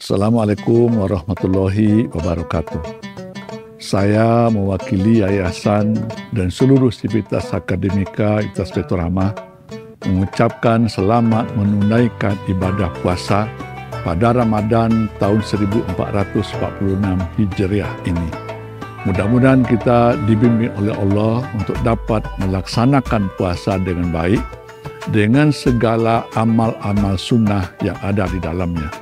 Assalamualaikum warahmatullahi wabarakatuh. Saya mewakili yayasan dan seluruh sivitas akademika Universitas Pelita Rahmah mengucapkan selamat menunaikan ibadah puasa pada Ramadan tahun 1446 Hijriah ini. Mudah-mudahan kita dibimbing oleh Allah untuk dapat melaksanakan puasa dengan baik dengan segala amal-amal sunnah yang ada di dalamnya.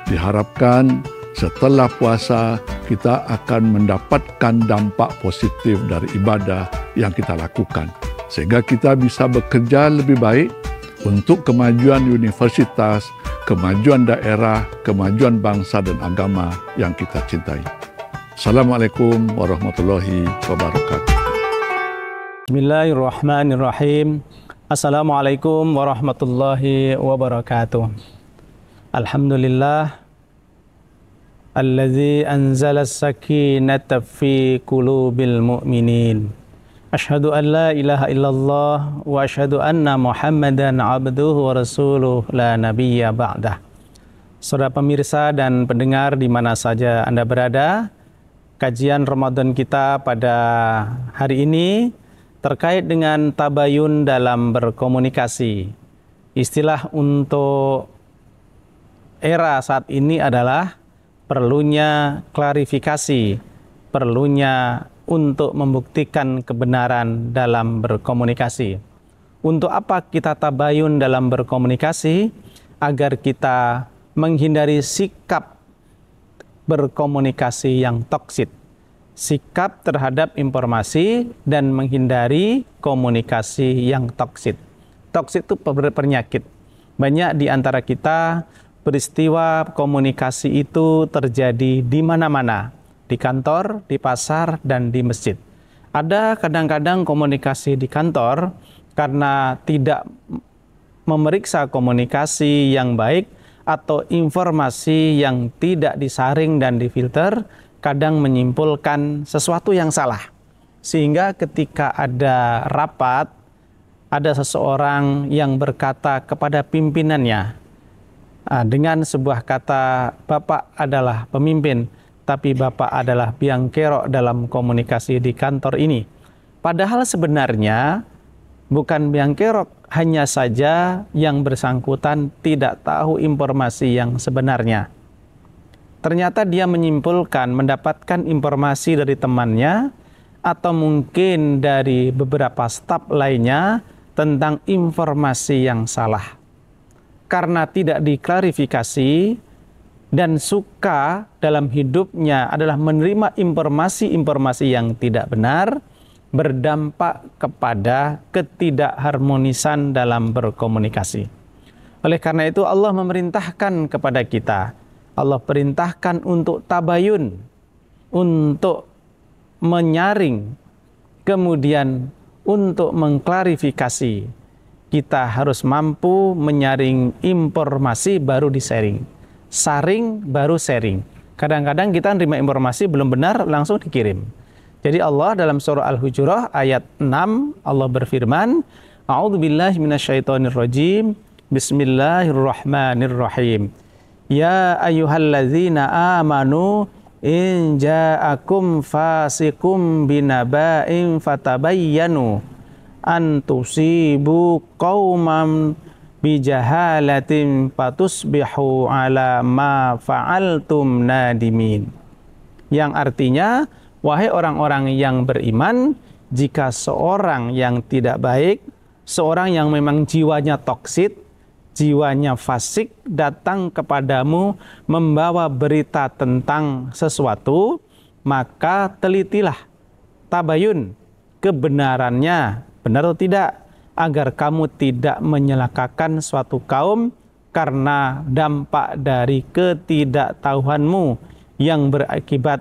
Diharapkan setelah puasa kita akan mendapatkan dampak positif dari ibadah yang kita lakukan, sehingga kita bisa bekerja lebih baik untuk kemajuan universitas, kemajuan daerah, kemajuan bangsa dan agama yang kita cintai. Assalamualaikum warahmatullahi wabarakatuh. Bismillahirrahmanirrahim. Assalamualaikum warahmatullahi wabarakatuh. Alhamdulillah allazi anzala as-sakinata fi qulubil mu'minin. Asyhadu an la ilaha illallah wa asyhadu anna Muhammadan abduhu wa rasuluh la nabiyya ba'dah. Saudara pemirsa dan pendengar di mana saja Anda berada, kajian Ramadan kita pada hari ini terkait dengan tabayun dalam berkomunikasi. Istilah untuk era saat ini adalah perlunya klarifikasi, perlunya untuk membuktikan kebenaran dalam berkomunikasi. Untuk apa kita tabayun dalam berkomunikasi? Agar kita menghindari sikap berkomunikasi yang toksik, sikap terhadap informasi dan menghindari komunikasi yang toksik. Toksik itu penyakit. Banyak di antara kita peristiwa komunikasi itu terjadi di mana-mana, di kantor, di pasar, dan di masjid. Ada kadang-kadang komunikasi di kantor karena tidak memeriksa komunikasi yang baik atau informasi yang tidak disaring dan difilter, kadang menyimpulkan sesuatu yang salah. Sehingga ketika ada rapat, ada seseorang yang berkata kepada pimpinannya, dengan sebuah kata, Bapak adalah pemimpin, tapi Bapak adalah biang kerok dalam komunikasi di kantor ini. Padahal sebenarnya bukan biang kerok, hanya saja yang bersangkutan tidak tahu informasi yang sebenarnya. Ternyata dia menyimpulkan, mendapatkan informasi dari temannya atau mungkin dari beberapa staf lainnya tentang informasi yang salah. Karena tidak diklarifikasi dan suka dalam hidupnya adalah menerima informasi-informasi yang tidak benar, berdampak kepada ketidakharmonisan dalam berkomunikasi. Oleh karena itu Allah memerintahkan kepada kita, Allah perintahkan untuk tabayun, untuk menyaring, kemudian untuk mengklarifikasi. Kita harus mampu menyaring informasi baru di-sharing. Saring baru sharing. Kadang-kadang kita nerima informasi belum benar langsung dikirim. Jadi Allah dalam surah Al-Hujurat ayat 6 Allah berfirman, A'udzubillahi minasyaitonirrajim. Bismillahirrahmanirrahim. Ya ayyuhalladzina amanu in ja'akum fasikum binaba'in fatabayyanu an tusibu qauman bijahalatin fatusbihu ala ma fa'altum nadimin. Yang artinya, wahai orang-orang yang beriman, jika seorang yang tidak baik, seorang yang memang jiwanya toksik, jiwanya fasik, datang kepadamu membawa berita tentang sesuatu, maka telitilah, tabayun, kebenarannya, benar atau tidak, agar kamu tidak menyelakakan suatu kaum karena dampak dari ketidaktahuanmu yang berakibat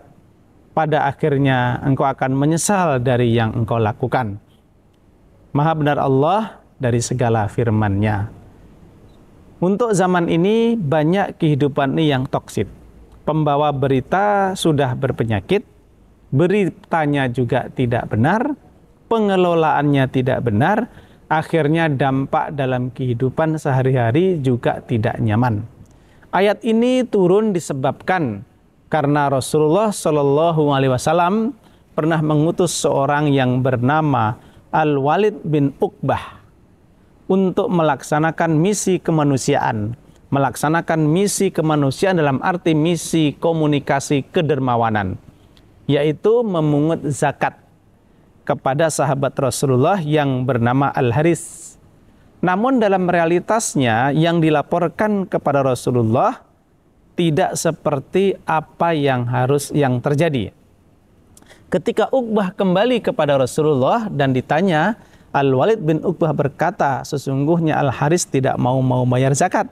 pada akhirnya engkau akan menyesal dari yang engkau lakukan. Maha benar Allah dari segala firman-Nya. Untuk zaman ini banyak kehidupan ini yang toksik. Pembawa berita sudah berpenyakit, beritanya juga tidak benar, pengelolaannya tidak benar, akhirnya dampak dalam kehidupan sehari-hari juga tidak nyaman. Ayat ini turun disebabkan karena Rasulullah Shallallahu Alaihi Wasallam pernah mengutus seorang yang bernama Al-Walid bin Uqbah untuk melaksanakan misi kemanusiaan. Melaksanakan misi kemanusiaan dalam arti misi komunikasi kedermawanan, yaitu memungut zakat kepada sahabat Rasulullah yang bernama Al-Haris. Namun dalam realitasnya yang dilaporkan kepada Rasulullah tidak seperti apa yang terjadi. Ketika Uqbah kembali kepada Rasulullah dan ditanya, Al-Walid bin Uqbah berkata, sesungguhnya Al-Haris tidak mau bayar zakat,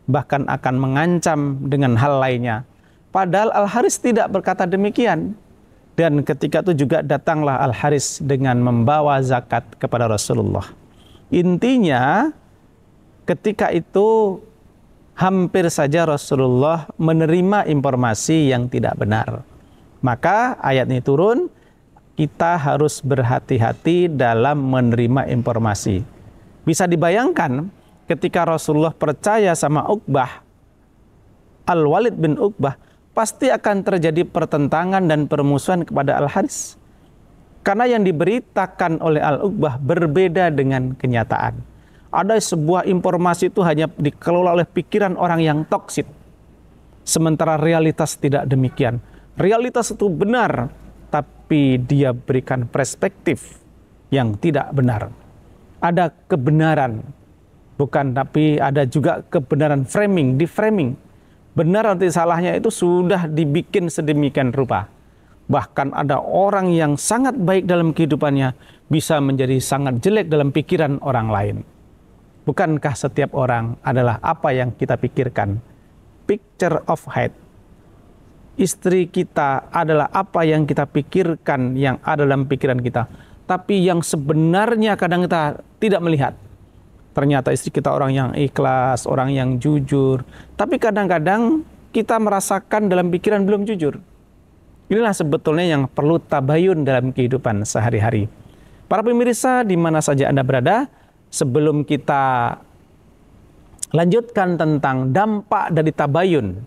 bahkan akan mengancam dengan hal lainnya. Padahal Al-Haris tidak berkata demikian. Dan ketika itu juga datanglah Al-Haris dengan membawa zakat kepada Rasulullah. Intinya ketika itu hampir saja Rasulullah menerima informasi yang tidak benar. Maka ayat ini turun, kita harus berhati-hati dalam menerima informasi. Bisa dibayangkan ketika Rasulullah percaya sama Uqbah, Al-Walid bin Uqbah, pasti akan terjadi pertentangan dan permusuhan kepada Al-Haris. Karena yang diberitakan oleh Al-Uqbah berbeda dengan kenyataan. Ada sebuah informasi itu hanya dikelola oleh pikiran orang yang toksik. Sementara realitas tidak demikian. Realitas itu benar, tapi dia berikan perspektif yang tidak benar. Ada kebenaran, tapi ada juga kebenaran framing, di-framing. Benar atau salahnya itu sudah dibikin sedemikian rupa. Bahkan ada orang yang sangat baik dalam kehidupannya bisa menjadi sangat jelek dalam pikiran orang lain. Bukankah setiap orang adalah apa yang kita pikirkan? Picture of head. Istri kita adalah apa yang kita pikirkan yang ada dalam pikiran kita. Tapi yang sebenarnya kadang kita tidak melihat. Ternyata istri kita orang yang ikhlas, orang yang jujur. Tapi kadang-kadang kita merasakan dalam pikiran belum jujur. Inilah sebetulnya yang perlu tabayun dalam kehidupan sehari-hari. Para pemirsa di mana saja Anda berada, sebelum kita lanjutkan tentang dampak dari tabayun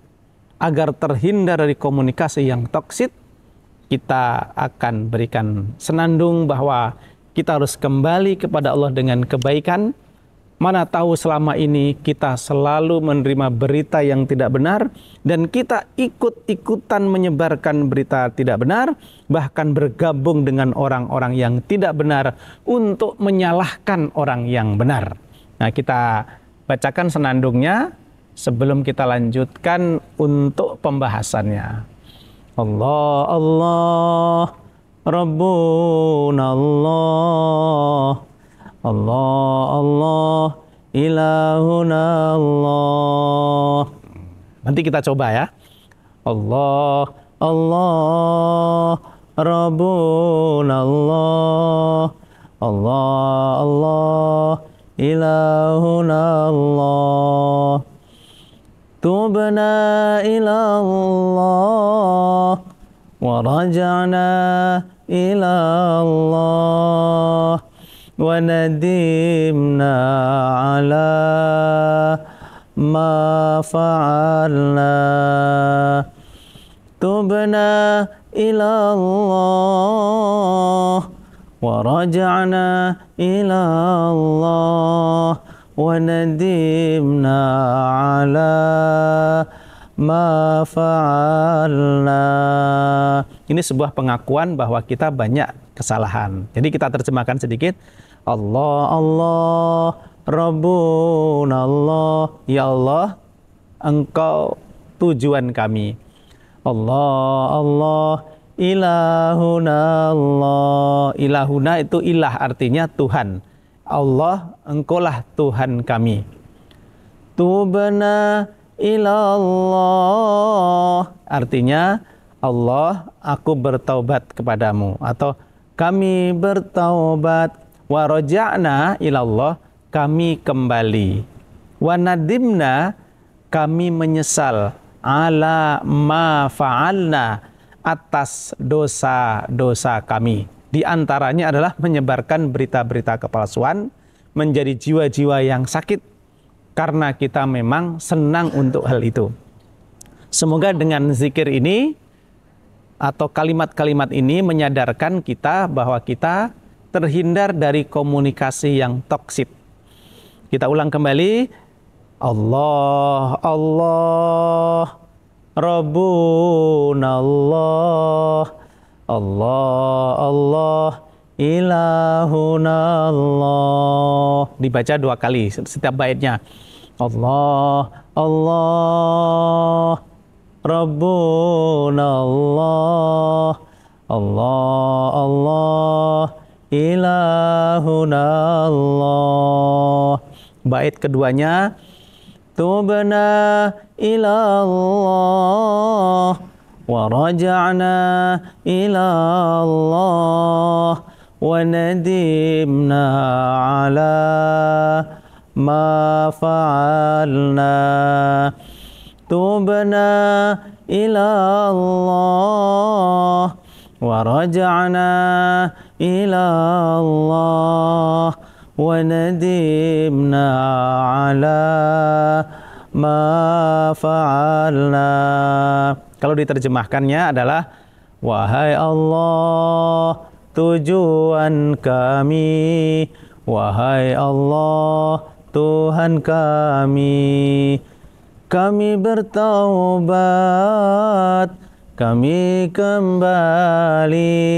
agar terhindar dari komunikasi yang toksik, kita akan berikan senandung bahwa kita harus kembali kepada Allah dengan kebaikan. Mana tahu selama ini kita selalu menerima berita yang tidak benar dan kita ikut-ikutan menyebarkan berita tidak benar, bahkan bergabung dengan orang-orang yang tidak benar untuk menyalahkan orang yang benar. Nah, kita bacakan senandungnya sebelum kita lanjutkan untuk pembahasannya. Allah, Allah, Rabbuna Allah. Allah, Allah, ilahuna Allah. Nanti kita coba ya. Allah, Allah, Rabbuna Allah. Allah, Allah, ilahuna Allah. Tubna ila Allah wa raja'na ila Allah. وندمنا على ما فعلنا تبنا إلى الله ورجعنا إلى الله وندمنا على ما فعلنا. Ini sebuah pengakuan bahwa kita banyak kesalahan. Jadi kita terjemahkan sedikit. Allah, Allah, Rabbuna Allah. Ya Allah, Engkau tujuan kami. Allah, Allah, ilahuna Allah. Ilahuna itu ilah, artinya Tuhan. Allah, Engkaulah Tuhan kami. Tubna ilallah, artinya Allah, aku bertaubat kepadamu, atau kami bertaubat. Wa raja'na ilallah, kami kembali. Wa nadimna, kami menyesal. Ala ma fa'alna, atas dosa-dosa kami. Di antaranya adalah menyebarkan berita-berita kepalsuan, menjadi jiwa-jiwa yang sakit karena kita memang senang untuk hal itu. Semoga dengan zikir ini atau kalimat-kalimat ini menyadarkan kita bahwa kita terhindar dari komunikasi yang toksik. Kita ulang kembali. Allah, Allah, Rabbuna Allah, Allah, Allah, Ilahuna Allah. Dibaca 2 kali setiap baitnya. Allah, Allah, Rabbuna Allah, Allah, Allah, Ilahuna Allah. Bait keduanya, Tubna ilallah wa raja'na ilallah wa nadimna ala ma fa'alna. Tubna ilallah wa raja'na ilallah wa nadimna ala ma fa'alna. Kalau diterjemahkannya adalah, wahai Allah, tujuan kami, wahai Allah, Tuhan kami bertaubat, kami kembali,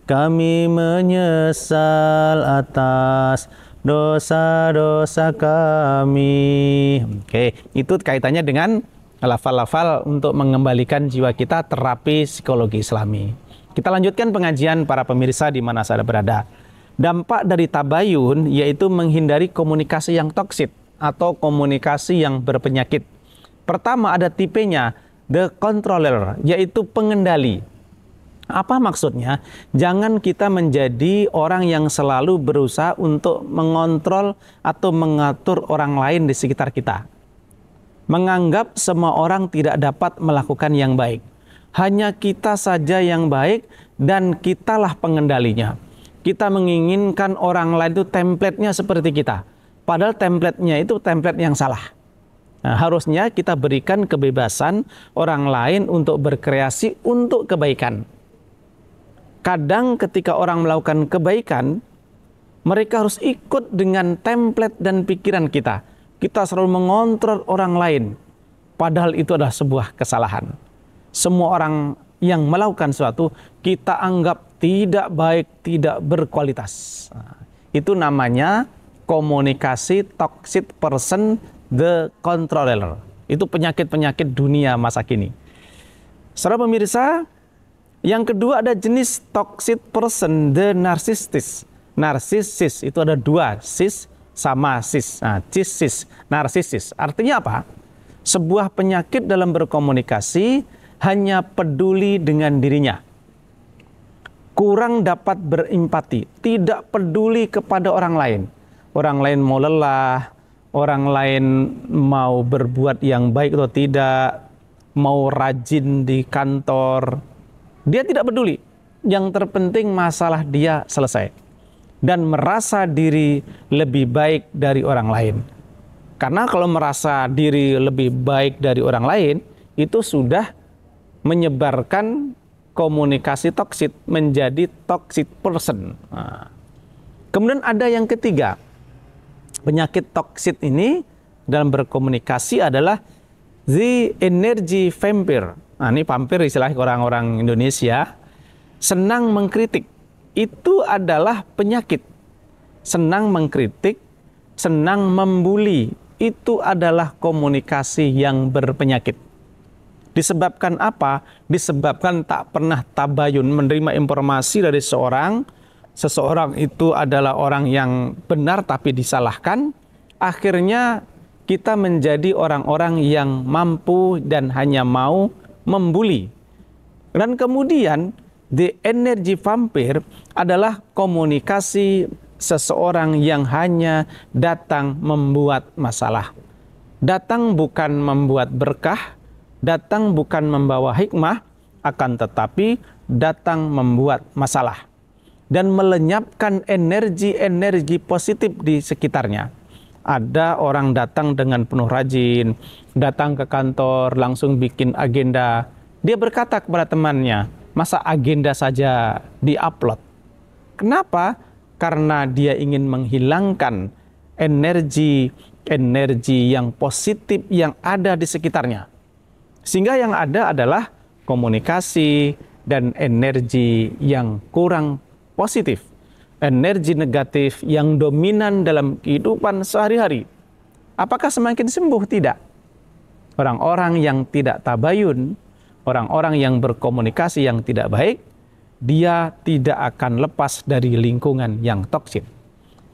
kami menyesal atas dosa-dosa kami. Oke, itu kaitannya dengan lafal-lafal untuk mengembalikan jiwa kita, terapi psikologi Islami. Kita lanjutkan pengajian para pemirsa di mana saja berada. Dampak dari tabayun yaitu menghindari komunikasi yang toksik atau komunikasi yang berpenyakit. Pertama ada tipenya, the controller, yaitu pengendali. Apa maksudnya? Jangan kita menjadi orang yang selalu berusaha untuk mengontrol atau mengatur orang lain di sekitar kita. Menganggap semua orang tidak dapat melakukan yang baik. Hanya kita saja yang baik dan kitalah pengendalinya. Kita menginginkan orang lain itu template-nya seperti kita. Padahal template-nya itu template yang salah. Nah, harusnya kita berikan kebebasan orang lain untuk berkreasi untuk kebaikan. Kadang ketika orang melakukan kebaikan, mereka harus ikut dengan template dan pikiran kita. Kita selalu mengontrol orang lain. Padahal itu adalah sebuah kesalahan. Semua orang yang melakukan sesuatu, kita anggap tidak baik, tidak berkualitas. Nah, itu namanya komunikasi toxic person, the controller. Itu penyakit-penyakit dunia masa kini. Saudara pemirsa, yang kedua ada jenis toxic person, the narcissist. Narsisis itu ada 2, cis sama cis. Nah, cis, narsisis. Artinya apa? Sebuah penyakit dalam berkomunikasi hanya peduli dengan dirinya. Kurang dapat berempati, tidak peduli kepada orang lain. Orang lain mau lelah, orang lain mau berbuat yang baik atau tidak, mau rajin di kantor, dia tidak peduli. Yang terpenting masalah dia selesai. Dan merasa diri lebih baik dari orang lain. Karena kalau merasa diri lebih baik dari orang lain, itu sudah menyebarkan komunikasi toksik menjadi toxic person. Nah. Kemudian ada yang ketiga. Penyakit toksik ini dalam berkomunikasi adalah the energy vampire. Nah, ini vampir istilah orang-orang Indonesia. Senang mengkritik. Itu adalah penyakit. Senang mengkritik, senang membuli. Itu adalah komunikasi yang berpenyakit. Disebabkan apa? Disebabkan tak pernah tabayun, menerima informasi dari seseorang itu adalah orang yang benar tapi disalahkan. Akhirnya kita menjadi orang-orang yang mampu dan hanya mau membuli. Dan kemudian the energy vampire adalah komunikasi seseorang yang hanya datang membuat masalah. Datang bukan membuat berkah, datang bukan membawa hikmah, akan tetapi datang membuat masalah dan melenyapkan energi-energi positif di sekitarnya. Ada orang datang dengan penuh rajin, datang ke kantor, langsung bikin agenda. Dia berkata kepada temannya, masa agenda saja di-upload? Kenapa? Karena dia ingin menghilangkan energi yang positif yang ada di sekitarnya. Sehingga yang ada adalah komunikasi dan energi yang kurang positif. Energi negatif yang dominan dalam kehidupan sehari-hari. Apakah semakin sembuh? Tidak. Orang-orang yang tidak tabayun, orang-orang yang berkomunikasi yang tidak baik, dia tidak akan lepas dari lingkungan yang toksik.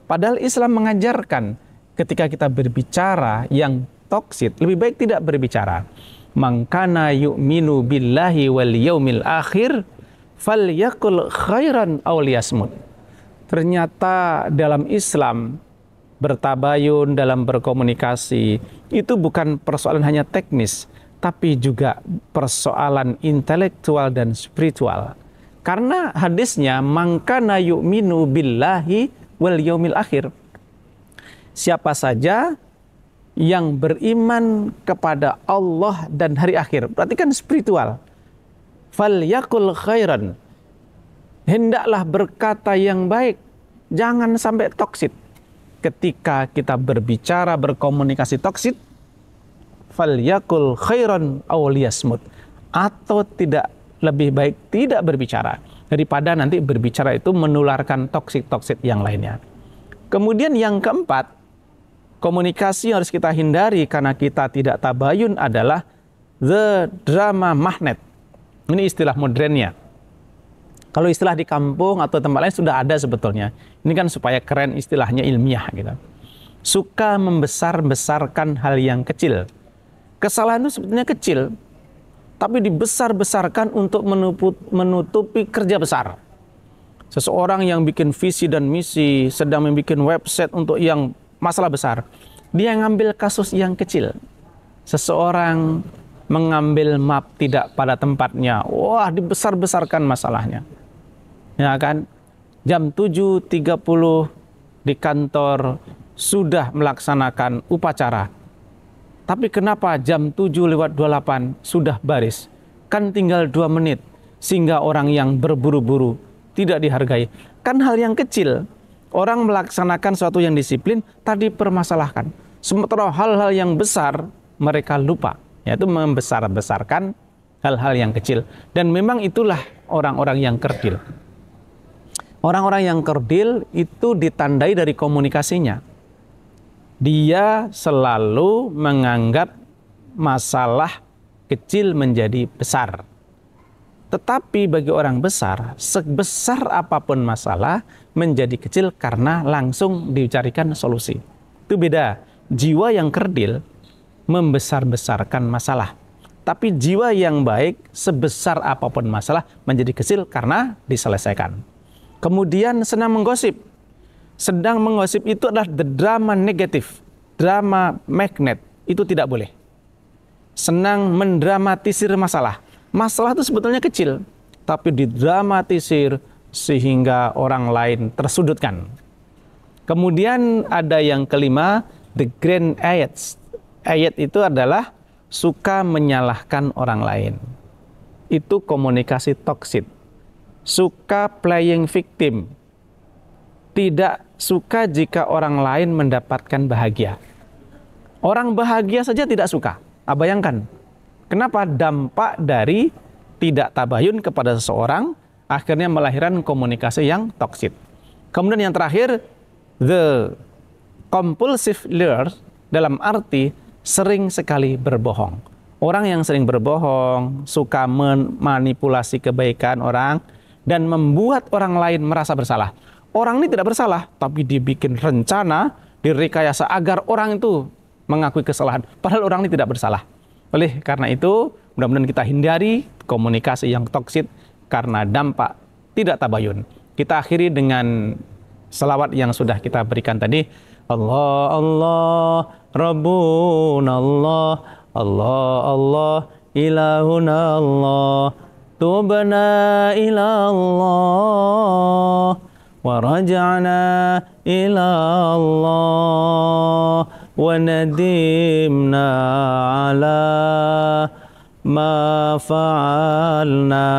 Padahal Islam mengajarkan ketika kita berbicara yang toksik, lebih baik tidak berbicara. Man kana yu'minu billahi wal yaumil akhir falyakul khairan aw liyasmut. Ternyata dalam Islam bertabayun dalam berkomunikasi itu bukan persoalan hanya teknis, tapi juga persoalan intelektual dan spiritual. Karena hadisnya man kana yu'minu billahi wal yaumil akhir. Siapa saja yang beriman kepada Allah dan hari akhir, berarti kan spiritual. Falyakul khairan, hendaklah berkata yang baik, jangan sampai toksik. Ketika kita berbicara, berkomunikasi toksik, falyakul khairan aw liyasmut, atau tidak, lebih baik tidak berbicara daripada nanti berbicara itu menularkan toksik-toksik yang lainnya. Kemudian yang keempat, komunikasi yang harus kita hindari karena kita tidak tabayun adalah the drama magnet. Ini istilah modernnya. Kalau istilah di kampung atau tempat lain sudah ada sebetulnya. Ini kan supaya keren istilahnya ilmiah gitu. Suka membesar-besarkan hal yang kecil. Kesalahan itu sebetulnya kecil, tapi dibesar-besarkan untuk menutupi kerja besar. Seseorang yang bikin visi dan misi, sedang membuat website untuk yang masalah besar, dia ngambil kasus yang kecil. Seseorang mengambil map tidak pada tempatnya, wah dibesar-besarkan masalahnya. Ya kan? Jam 7.30 di kantor sudah melaksanakan upacara. Tapi kenapa jam 7:28 sudah baris? Kan tinggal 2 menit, sehingga orang yang berburu-buru tidak dihargai. Kan hal yang kecil. Orang melaksanakan suatu yang disiplin, tadi permasalahkan. Sementara hal-hal yang besar, mereka lupa. Yaitu membesar-besarkan hal-hal yang kecil. Dan memang itulah orang-orang yang kerdil. Orang-orang yang kerdil itu ditandai dari komunikasinya. Dia selalu menganggap masalah kecil menjadi besar. Tetapi bagi orang besar, sebesar apapun masalah menjadi kecil karena langsung dicarikan solusi. Itu beda. Jiwa yang kerdil membesar-besarkan masalah. Tapi jiwa yang baik, sebesar apapun masalah menjadi kecil karena diselesaikan. Kemudian senang menggosip. Sedang menggosip itu adalah the drama negatif, drama magnet. Itu tidak boleh. Senang mendramatisir masalah. Masalah itu sebetulnya kecil, tapi didramatisir sehingga orang lain tersudutkan. Kemudian ada yang kelima, the grand ayats. Ayat itu adalah suka menyalahkan orang lain. Itu komunikasi toksik. Suka playing victim. Tidak suka jika orang lain mendapatkan bahagia. Orang bahagia saja tidak suka. Bayangkan. Kenapa? Dampak dari tidak tabayun kepada seseorang akhirnya melahirkan komunikasi yang toksik. Kemudian yang terakhir, the compulsive liar, dalam arti sering sekali berbohong. Orang yang sering berbohong, suka memanipulasi kebaikan orang dan membuat orang lain merasa bersalah. Orang ini tidak bersalah, tapi dibikin rencana, direkayasa agar orang itu mengakui kesalahan. Padahal orang ini tidak bersalah. Oleh karena itu, mudah-mudahan kita hindari komunikasi yang toksik karena dampak tidak tabayun. Kita akhiri dengan selawat yang sudah kita berikan tadi. Allah, Allah, Rabbuna Allah, Allah, Allah, Ilahuna Allah, Tubna ila Allah, ورجعنا إلى الله وندمنا على ما فعلنا.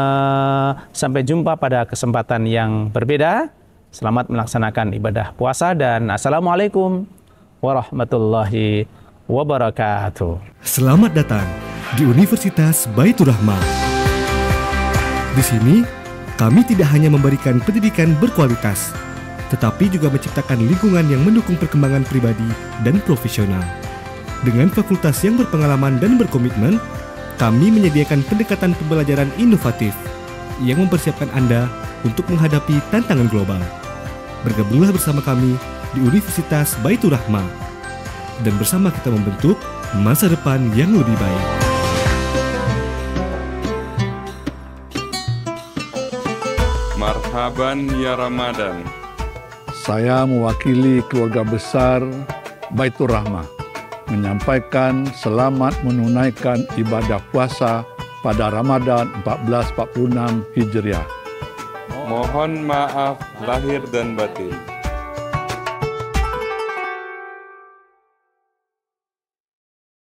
Sampai jumpa pada kesempatan yang berbeda. Selamat melaksanakan ibadah puasa dan assalamualaikum warahmatullahi wabarakatuh. Selamat datang di Universitas Baitur Rahmah. Di sini kami tidak hanya memberikan pendidikan berkualitas, tetapi juga menciptakan lingkungan yang mendukung perkembangan pribadi dan profesional. Dengan fakultas yang berpengalaman dan berkomitmen, kami menyediakan pendekatan pembelajaran inovatif yang mempersiapkan Anda untuk menghadapi tantangan global. Bergabunglah bersama kami di Universitas Baitur Rahmah, dan bersama kita membentuk masa depan yang lebih baik. Marhaban ya Ramadan. Saya mewakili keluarga besar Baitur Rahmah menyampaikan selamat menunaikan ibadah puasa pada Ramadan 1446 Hijriah. Mohon maaf lahir dan batin.